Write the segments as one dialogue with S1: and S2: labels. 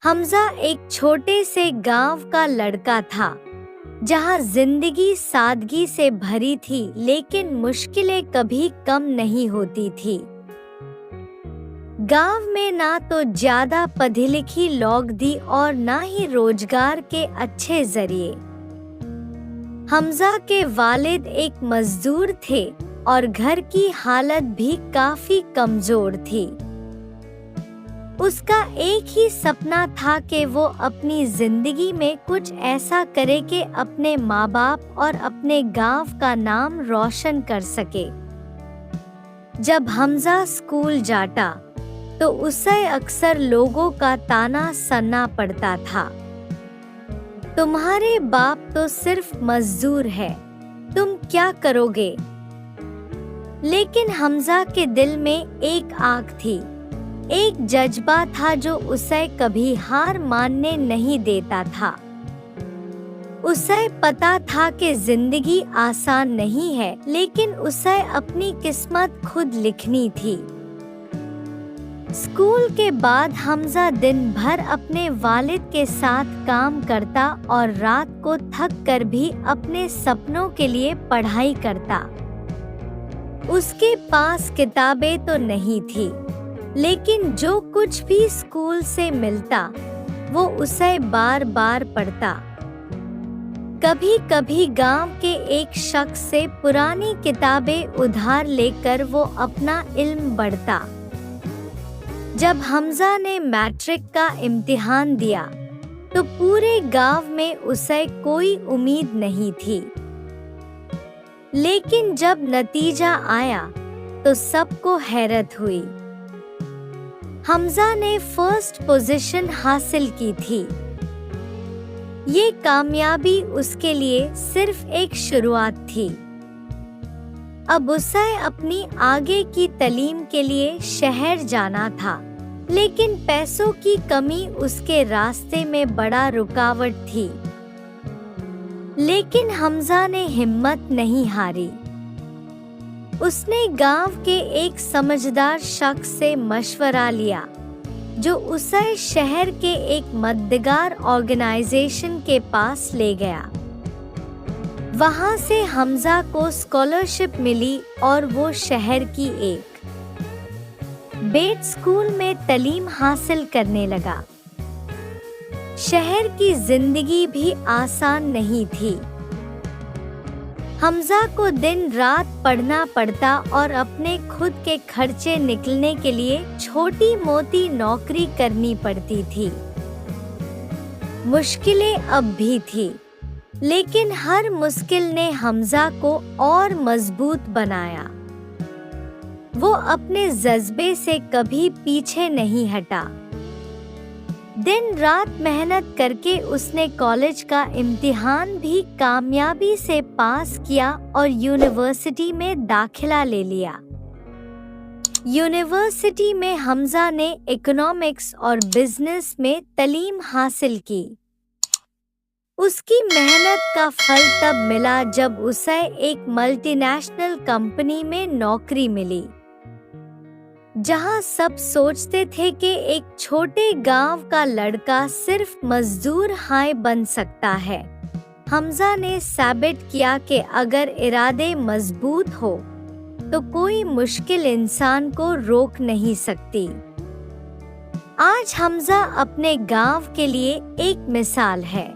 S1: हमजा एक छोटे से गांव का लड़का था जहां जिंदगी सादगी से भरी थी, लेकिन मुश्किलें कभी कम नहीं होती थी। गांव में ना तो ज्यादा पढ़ी लिखी लोग थी और ना ही रोजगार के अच्छे जरिए। हमजा के वालिद एक मजदूर थे और घर की हालत भी काफी कमजोर थी। उसका एक ही सपना था कि वो अपनी जिंदगी में कुछ ऐसा करे कि अपने माँ बाप और अपने गांव का नाम रोशन कर सके। जब हमजा स्कूल जाता तो उसे अक्सर लोगों का ताना सुनना पड़ता था, तुम्हारे बाप तो सिर्फ मजदूर है, तुम क्या करोगे। लेकिन हमजा के दिल में एक आग थी, एक जज्बा था जो उसे कभी हार मानने नहीं देता था। उसे पता था कि जिंदगी आसान नहीं है, लेकिन उसे अपनी किस्मत खुद लिखनी थी। स्कूल के बाद हमजा दिन भर अपने वालिद के साथ काम करता और रात को थक कर भी अपने सपनों के लिए पढ़ाई करता। उसके पास किताबें तो नहीं थी, लेकिन जो कुछ भी स्कूल से मिलता वो उसे बार बार पढ़ता। कभी कभी गांव के एक शख्स से पुरानी किताबें उधार लेकर वो अपना इल्म बढ़ता। जब हमजा ने मैट्रिक का इम्तिहान दिया तो पूरे गांव में उसे कोई उम्मीद नहीं थी, लेकिन जब नतीजा आया तो सबको हैरत हुई। हमजा ने फर्स्ट पोजीशन हासिल की थी। ये कामयाबी उसके लिए सिर्फ एक शुरुआत थी। अब उसे अपनी आगे की तालीम के लिए शहर जाना था, लेकिन पैसों की कमी उसके रास्ते में बड़ा रुकावट थी। लेकिन हमजा ने हिम्मत नहीं हारी। उसने गांव के एक समझदार शख्स से मशवरा लिया, जो उसे शहर के एक मददगार ऑर्गेनाइजेशन के पास ले गया। वहां से हमजा को स्कॉलरशिप मिली और वो शहर की एक बेट स्कूल में तालीम हासिल करने लगा। शहर की जिंदगी भी आसान नहीं थी। हमजा को दिन रात पढ़ना पड़ता और अपने खुद के खर्चे निकलने के लिए छोटी मोटी नौकरी करनी पड़ती थी। मुश्किलें अब भी थी, लेकिन हर मुश्किल ने हमजा को और मजबूत बनाया। वो अपने जज्बे से कभी पीछे नहीं हटा। दिन रात मेहनत करके उसने कॉलेज का इम्तिहान भी कामयाबी से पास किया और यूनिवर्सिटी में दाखिला ले लिया। यूनिवर्सिटी में हमजा ने इकोनॉमिक्स और बिजनेस में तालीम हासिल की। उसकी मेहनत का फल तब मिला जब उसे एक मल्टीनेशनल कंपनी में नौकरी मिली, जहां सब सोचते थे कि एक छोटे गांव का लड़का सिर्फ मजदूर हाय बन सकता है। हमजा ने साबित किया कि अगर इरादे मजबूत हो तो कोई मुश्किल इंसान को रोक नहीं सकती। आज हमजा अपने गांव के लिए एक मिसाल है।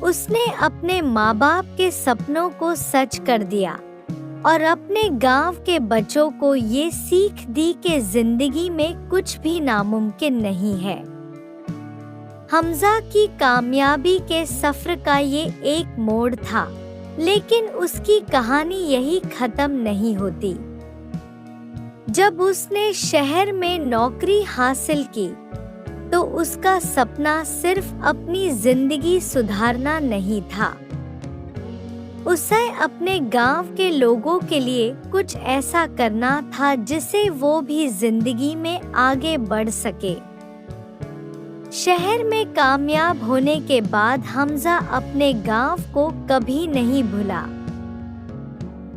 S1: उसने अपने माँ बाप के सपनों को सच कर दिया और अपने गांव के बच्चों को ये सीख दी कि जिंदगी में कुछ भी नामुमकिन नहीं है। हमजा की कामयाबी के सफर का ये एक मोड़ था, लेकिन उसकी कहानी यही खत्म नहीं होती। जब उसने शहर में नौकरी हासिल की तो उसका सपना सिर्फ अपनी जिंदगी सुधारना नहीं था। उसे अपने गांव के लोगों के लिए कुछ ऐसा करना था जिससे वो भी जिंदगी में आगे बढ़ सके। शहर में कामयाब होने के बाद हमजा अपने गांव को कभी नहीं भूला।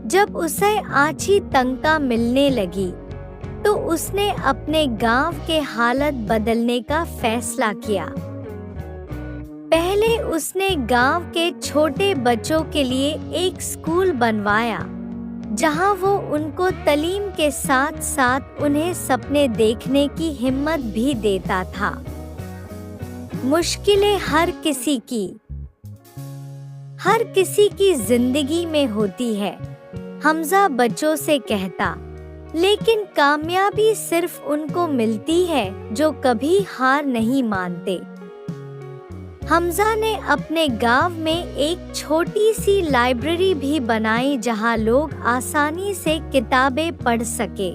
S1: जब उसे आछी तनख्वाह मिलने लगी तो उसने अपने गांव के हालत बदलने का फैसला किया। पहले उसने गांव के छोटे बच्चों के लिए एक स्कूल बनवाया, जहां वो उनको तालीम के साथ साथ उन्हें सपने देखने की हिम्मत भी देता था। मुश्किलें हर किसी की जिंदगी में होती है, हमजा बच्चों से कहता, लेकिन कामयाबी सिर्फ उनको मिलती है जो कभी हार नहीं मानते। हमजा ने अपने गांव में एक छोटी सी लाइब्रेरी भी बनाई जहां लोग आसानी से किताबें पढ़ सके।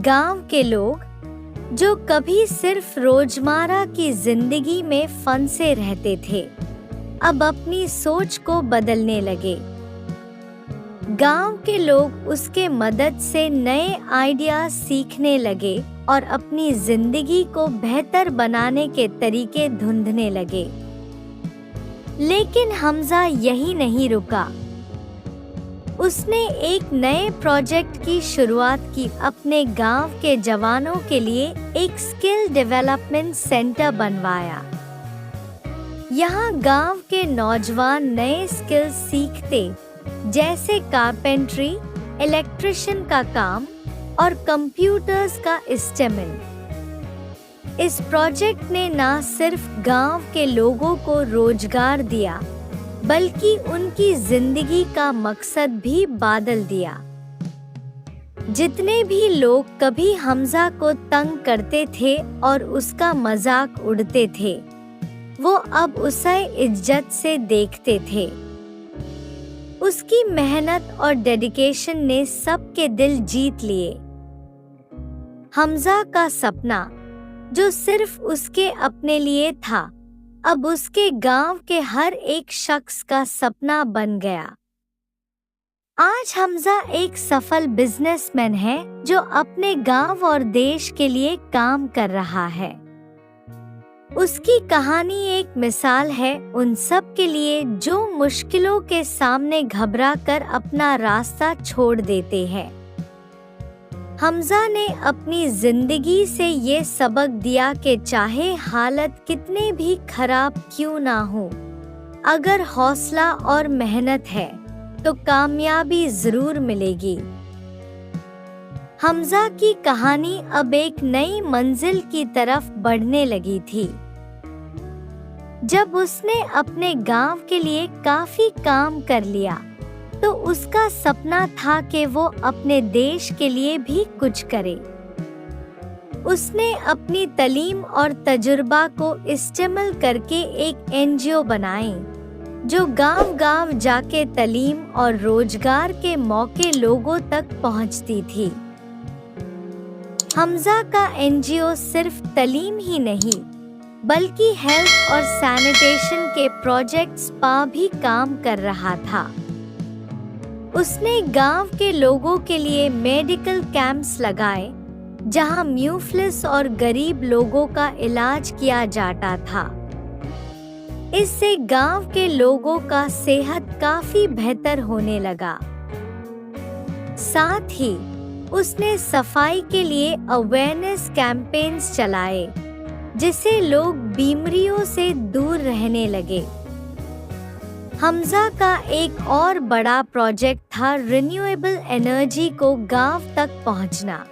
S1: गांव के लोग, जो कभी सिर्फ रोजमर्रा की जिंदगी में फंसे रहते थे, अब अपनी सोच को बदलने लगे। गांव के लोग उसके मदद से नए आइडिया सीखने लगे और अपनी जिंदगी को बेहतर बनाने के तरीके ढूंढने लगे। लेकिन हमजा यही नहीं रुका। उसने एक नए प्रोजेक्ट की शुरुआत की। अपने गांव के जवानों के लिए एक स्किल डेवलपमेंट सेंटर बनवाया। यहाँ गांव के नौजवान नए स्किल्स सीखते, जैसे कारपेंट्री, इलेक्ट्रिशियन का काम और कंप्यूटर्स का इस्तेमाल। इस प्रोजेक्ट ने न सिर्फ गांव के लोगों को रोजगार दिया, बल्कि उनकी जिंदगी का मकसद भी बदल दिया। जितने भी लोग कभी हमजा को तंग करते थे और उसका मजाक उड़ाते थे, वो अब उसे इज्जत से देखते थे। उसकी मेहनत और डेडिकेशन ने सबके दिल जीत लिए। हमजा का सपना, जो सिर्फ उसके अपने लिए था, अब उसके गांव के हर एक शख्स का सपना बन गया। आज हमजा एक सफल बिजनेसमैन है जो अपने गांव और देश के लिए काम कर रहा है। उसकी कहानी एक मिसाल है उन सब के लिए जो मुश्किलों के सामने घबरा कर अपना रास्ता छोड़ देते हैं। हमजा ने अपनी जिंदगी से ये सबक दिया कि चाहे हालत कितने भी खराब क्यों ना हो, अगर हौसला और मेहनत है तो कामयाबी जरूर मिलेगी। हमजा की कहानी अब एक नई मंजिल की तरफ बढ़ने लगी थी। जब उसने अपने गांव के लिए काफी काम कर लिया, तो उसका सपना था कि वो अपने देश के लिए भी कुछ करे। उसने अपनी तालीम और तजुर्बा को इस्तेमाल करके एक NGO बनाई, जो गांव-गांव जाके तालीम और रोजगार के मौके लोगों तक पहुंचती थी। हमजा का NGO सिर्फ तालीम ही नहीं, बल्कि हेल्थ और सैनिटेशन के प्रोजेक्ट्स पर भी काम कर रहा था। उसने गांव के लोगों के लिए मेडिकल कैंप्स लगाए, जहां म्यूफ्लिस और गरीब लोगों का इलाज किया जाता था। इससे गांव के लोगों का सेहत काफी बेहतर होने लगा। साथ ही उसने सफाई के लिए अवेयरनेस कैंपेन्स चलाए, जिससे लोग बीमारियों से दूर रहने लगे। हमजा का एक और बड़ा प्रोजेक्ट था रिन्यूएबल एनर्जी को गांव तक पहुंचना।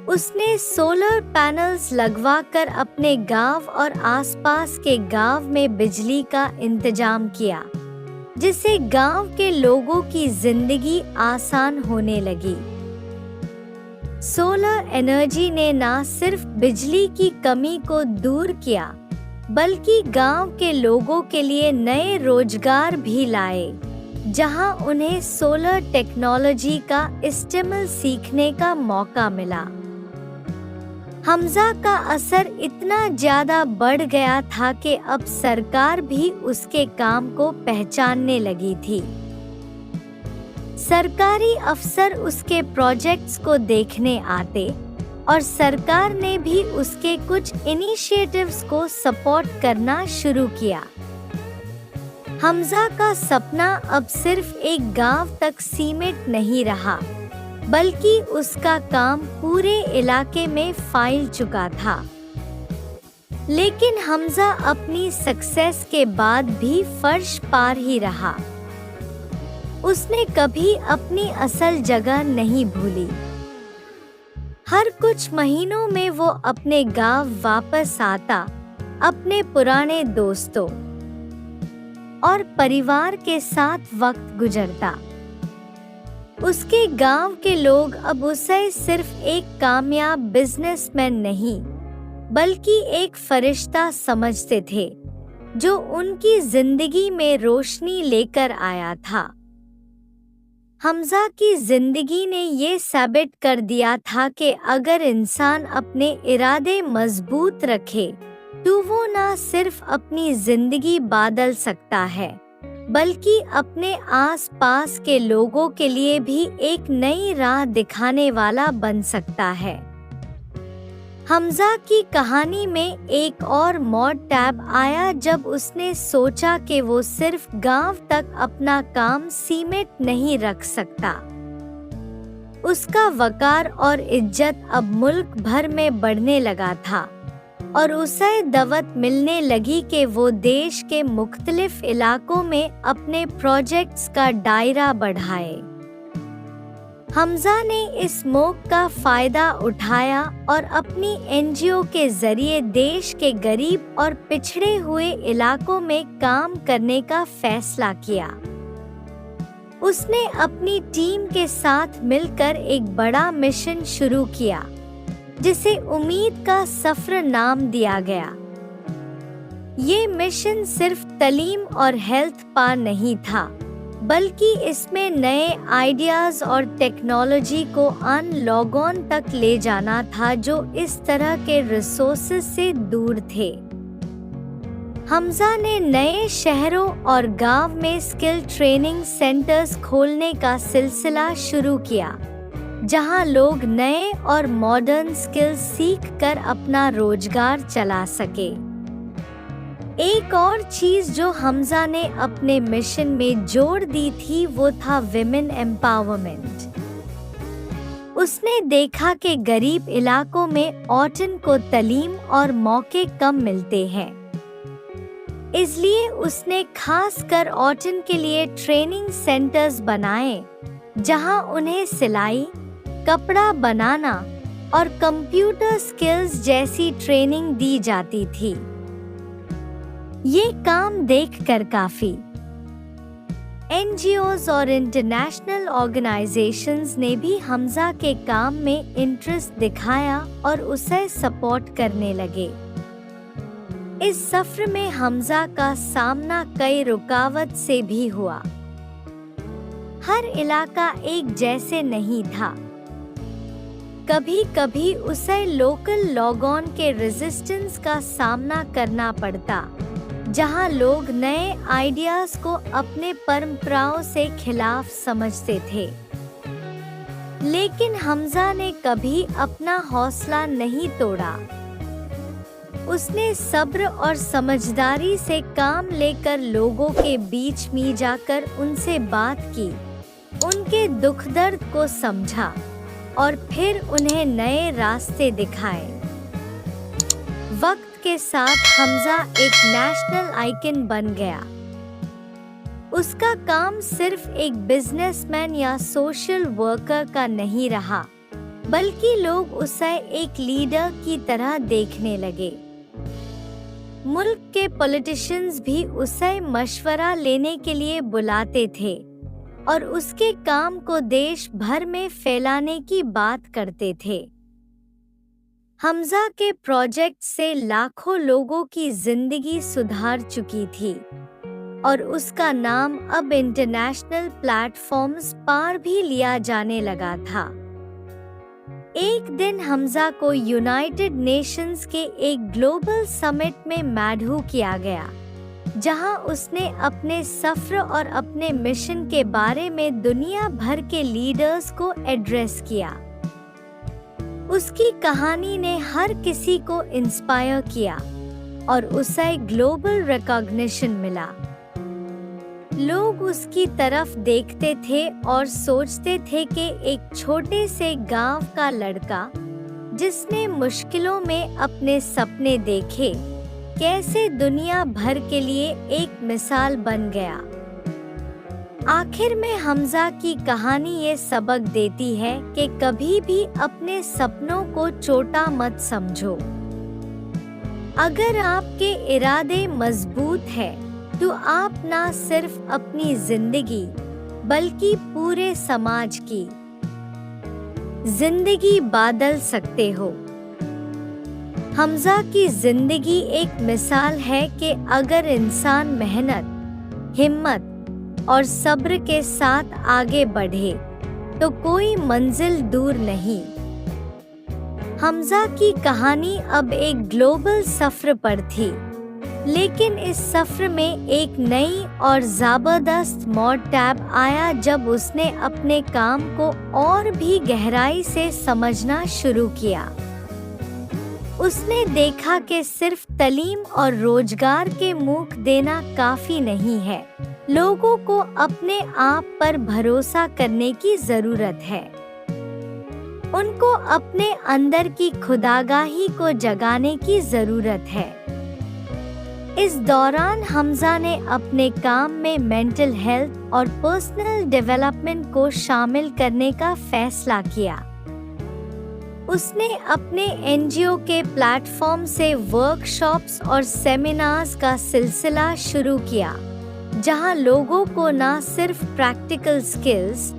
S1: उसने सोलर पैनल्स लगवाकर अपने गांव और आसपास के गांव में बिजली का इंतजाम किया, जिससे गांव के लोगों की जिंदगी आसान होने लगी। सोलर एनर्जी ने न सिर्फ बिजली की कमी को दूर किया, बल्कि गांव के लोगों के लिए नए रोजगार भी लाए, जहां उन्हें सोलर टेक्नोलॉजी का इस्तेमाल सीखने का मौका मिला। हमजा का असर इतना ज्यादा बढ़ गया था कि अब सरकार भी उसके काम को पहचानने लगी थी। सरकारी अफसर उसके प्रोजेक्ट्स को देखने आते और सरकार ने भी उसके कुछ इनिशिएटिव्स को सपोर्ट करना शुरू किया। हमजा का सपना अब सिर्फ एक गांव तक सीमित नहीं रहा, बल्कि उसका काम पूरे इलाके में फैल चुका था। लेकिन हमजा अपनी सक्सेस के बाद भी फर्श पार ही रहा। उसने कभी अपनी असल जगह नहीं भूली। हर कुछ महीनों में वो अपने गांव वापस आता, अपने पुराने दोस्तों और परिवार के साथ वक्त गुजरता। उसके गांव के लोग अब उसे सिर्फ एक कामयाब बिजनेसमैन नहीं, बल्कि एक फरिश्ता समझते थे जो उनकी जिंदगी में रोशनी लेकर आया था। हमजा की जिंदगी ने ये साबित कर दिया था कि अगर इंसान अपने इरादे मजबूत रखे तो वो ना सिर्फ अपनी जिंदगी बदल सकता है, बल्कि अपने आस-पास के लोगों के लिए भी एक नई राह दिखाने वाला बन सकता है। हमजा की कहानी में एक और मोड़ तब आया जब उसने सोचा कि वो सिर्फ गांव तक अपना काम सीमित नहीं रख सकता। उसका वकार और इज्जत अब मुल्क भर में बढ़ने लगा था और उसे दावत मिलने लगी कि वो देश के मुख्तलिफ इलाकों में अपने प्रोजेक्ट्स का दायरा बढ़ाए। हमजा ने इस मौके का फायदा उठाया और अपनी एनजीओ के जरिए देश के गरीब और पिछड़े हुए इलाकों में काम करने का फैसला किया। उसने अपनी टीम के साथ मिलकर एक बड़ा मिशन शुरू किया, जिसे उम्मीद का सफर नाम दिया गया। ये मिशन सिर्फ तालीम और हेल्थ पर नहीं था, बल्कि इसमें नए आइडियाज और टेक्नोलॉजी को आम लोगों तक ले जाना था जो इस तरह के रिसोर्सेज से दूर थे। हमजा ने नए शहरों और गांव में स्किल ट्रेनिंग सेंटर्स खोलने का सिलसिला शुरू किया, जहां लोग नए और मॉडर्न स्किल्स सीख कर अपना रोजगार चला सके। एक और चीज जो हमजा ने अपने मिशन में जोड़ दी थी वो था विमेन एम्पावरमेंट। उसने देखा कि गरीब इलाकों में औरतों को तालीम और मौके कम मिलते हैं, इसलिए उसने खास कर औरतों के लिए ट्रेनिंग सेंटर्स बनाए, जहां उन्हें सिलाई, कपड़ा बनाना और कंप्यूटर स्किल्स जैसी ट्रेनिंग दी जाती थी। ये काम देखकर काफी एनजीओज और इंटरनेशनल ऑर्गेनाइजेशंस ने भी हमजा के काम में इंटरेस्ट दिखाया और उसे सपोर्ट करने लगे। इस सफर में हमजा का सामना कई रुकावट से भी हुआ। हर इलाका एक जैसे नहीं था। कभी-कभी उसे लोकल लोगों के रेजिस्टेंस का सामना करना पड़ता, जहां लोग नए आइडियाज को अपने परंपराओं से खिलाफ समझते थे। लेकिन हमजा ने कभी अपना हौसला नहीं तोड़ा। उसने सब्र और समझदारी से काम लेकर लोगों के बीच में जाकर उनसे बात की, उनके दुख दर्द को समझा और फिर उन्हें नए रास्ते दिखाए। वक्त के साथ हमजा एक नेशनल आइकन बन गया। उसका काम सिर्फ एक बिजनेसमैन या सोशल वर्कर का नहीं रहा, बल्कि लोग उसे एक लीडर की तरह देखने लगे। मुल्क के पॉलिटिशियंस भी उसे मशवरा लेने के लिए बुलाते थे और उसके काम को देश भर में फैलाने की बात करते थे। हमजा के प्रोजेक्ट से लाखों लोगों की जिंदगी सुधार चुकी थी और उसका नाम अब इंटरनेशनल प्लेटफॉर्म्स पर भी लिया जाने लगा था। एक दिन हमजा को यूनाइटेड नेशंस के एक ग्लोबल समिट में मदऊ किया गया, जहां उसने अपने सफर और अपने मिशन के बारे में दुनिया भर के लीडर्स को एड्रेस किया। उसकी कहानी ने हर किसी को इंस्पायर किया और उसे ग्लोबल रिकॉग्निशन मिला। लोग उसकी तरफ देखते थे और सोचते थे कि एक छोटे से गांव का लड़का जिसने मुश्किलों में अपने सपने देखे, कैसे दुनिया भर के लिए एक मिसाल बन गया। आखिर में हमजा की कहानी ये सबक देती है कि कभी भी अपने सपनों को छोटा मत समझो। अगर आपके इरादे मजबूत हैं, तो आप ना सिर्फ अपनी जिंदगी बल्कि पूरे समाज की जिंदगी बदल सकते हो। हमजा की जिंदगी एक मिसाल है कि अगर इंसान मेहनत, हिम्मत और सब्र के साथ आगे बढ़े तो कोई मंजिल दूर नहीं। हमजा की कहानी अब एक ग्लोबल सफर पर थी, लेकिन इस सफर में एक नई और जबरदस्त मोड़ टैब आया जब उसने अपने काम को और भी गहराई से समझना शुरू किया। उसने देखा कि सिर्फ तालीम और रोजगार के मुख देना काफी नहीं है, लोगों को अपने आप पर भरोसा करने की जरूरत है। उनको अपने अंदर की खुदागाही को जगाने की जरूरत है। इस दौरान हमजा ने अपने काम में मेंटल हेल्थ और पर्सनल डेवलपमेंट को शामिल करने का फैसला किया। उसने अपने एनजीओ के प्लेटफॉर्म से वर्कशॉप्स और सेमिनार्स का सिलसिला शुरू किया, जहां लोगों को न सिर्फ प्रैक्टिकल स्किल्स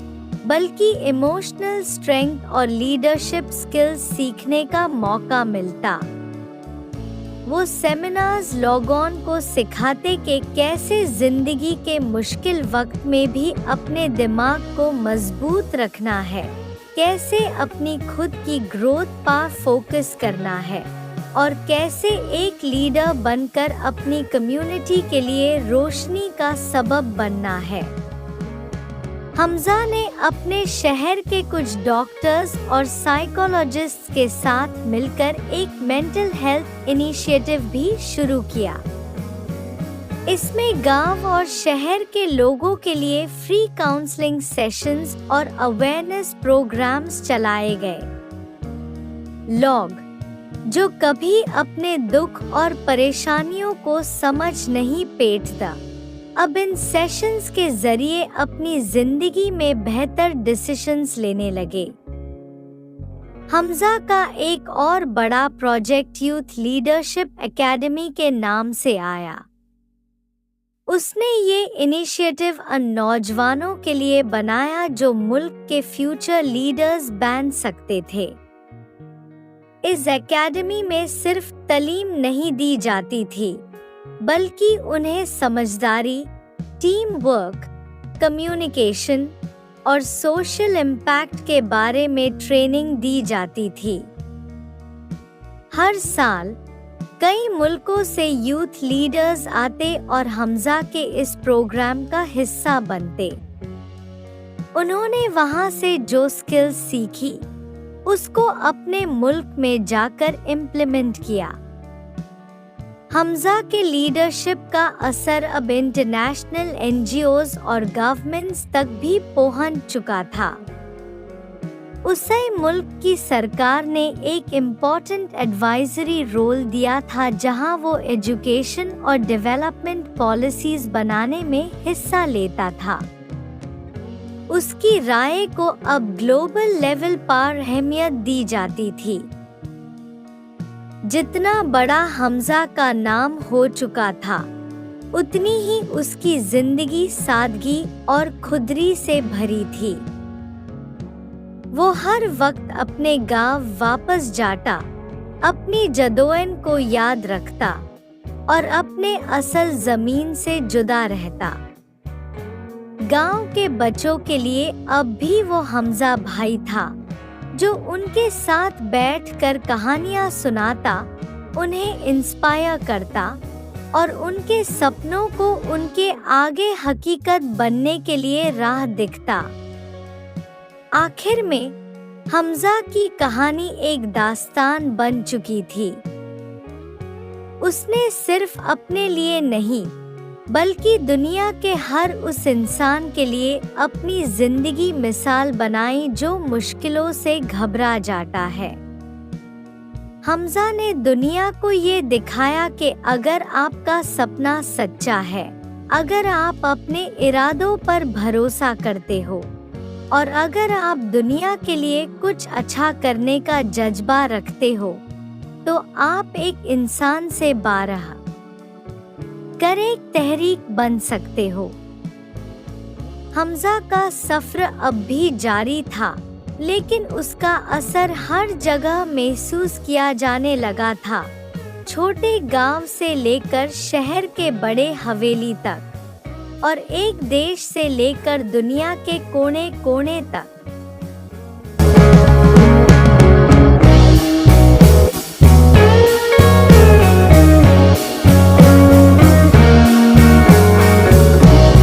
S1: बल्कि इमोशनल स्ट्रेंथ और लीडरशिप स्किल्स सीखने का मौका मिलता। वो सेमिनार्स लोगों को सिखाते कि कैसे जिंदगी के मुश्किल वक्त में भी अपने दिमाग को मजबूत रखना है, कैसे अपनी खुद की ग्रोथ पर फोकस करना है और कैसे एक लीडर बनकर अपनी कम्युनिटी के लिए रोशनी का सबब बनना है। हमजा ने अपने शहर के कुछ डॉक्टर्स और साइकोलॉजिस्ट्स के साथ मिलकर एक मेंटल हेल्थ इनिशिएटिव भी शुरू किया। इसमें गांव और शहर के लोगों के लिए फ्री काउंसलिंग सेशंस और अवेयरनेस प्रोग्राम्स चलाए गए। लोग जो कभी अपने दुख और परेशानियों को समझ नहीं पेटता, अब इन सेशंस के जरिए अपनी जिंदगी में बेहतर डिसीजंस लेने लगे। हमजा का एक और बड़ा प्रोजेक्ट यूथ लीडरशिप एकेडमी के नाम से आया। उसने ये इनिशिएटिव उन नौजवानों के लिए बनाया जो मुल्क के फ्यूचर लीडर्स बन सकते थे। इस एकेडमी में सिर्फ तालीम नहीं दी जाती थी, बल्कि उन्हें समझदारी, टीम वर्क, कम्युनिकेशन और सोशल इम्पैक्ट के बारे में ट्रेनिंग दी जाती थी। हर साल कई मुल्कों से यूथ लीडर्स आते और हमजा के इस प्रोग्राम का हिस्सा बनते। उन्होंने वहां से जो स्किल्स सीखी, उसको अपने मुल्क में जाकर इम्प्लीमेंट किया। हमजा के लीडरशिप का असर अब इंटरनेशनल एनजीओज और गवर्नमेंट्स तक भी पहुंच चुका था। उसे मुल्क की सरकार ने एक इम्पोर्टेंट एडवाइजरी रोल दिया था, जहां वो एजुकेशन और डेवलपमेंट पॉलिसीज बनाने में हिस्सा लेता था। उसकी राय को अब ग्लोबल लेवल पर अहमियत दी जाती थी। जितना बड़ा हमजा का नाम हो चुका था, उतनी ही उसकी जिंदगी सादगी और खुदरी से भरी थी। वो हर वक्त अपने गांव वापस जाता, अपनी जदोजहद को याद रखता और अपने असल जमीन से जुदा रहता। गांव के बच्चों के लिए अब भी वो हमजा भाई था, जो उनके साथ बैठकर कहानियां सुनाता, उन्हें इंस्पायर करता और उनके सपनों को उनके आगे हकीकत बनने के लिए राह दिखता। आखिर में हमजा की कहानी एक दास्तान बन चुकी थी। उसने सिर्फ अपने लिए नहीं, बल्कि दुनिया के हर उस इंसान के लिए अपनी जिंदगी मिसाल बनाई जो मुश्किलों से घबरा जाता है। हमजा ने दुनिया को ये दिखाया कि अगर आपका सपना सच्चा है, अगर आप अपने इरादों पर भरोसा करते हो और अगर आप दुनिया के लिए कुछ अच्छा करने का जज्बा रखते हो, तो आप एक इंसान से 12 कर एक तहरीक बन सकते हो। हमजा का सफ़र अब भी जारी था, लेकिन उसका असर हर जगह महसूस किया जाने लगा था, छोटे गांव से लेकर शहर के बड़े हवेली तक और एक देश से लेकर दुनिया के कोने कोने तक।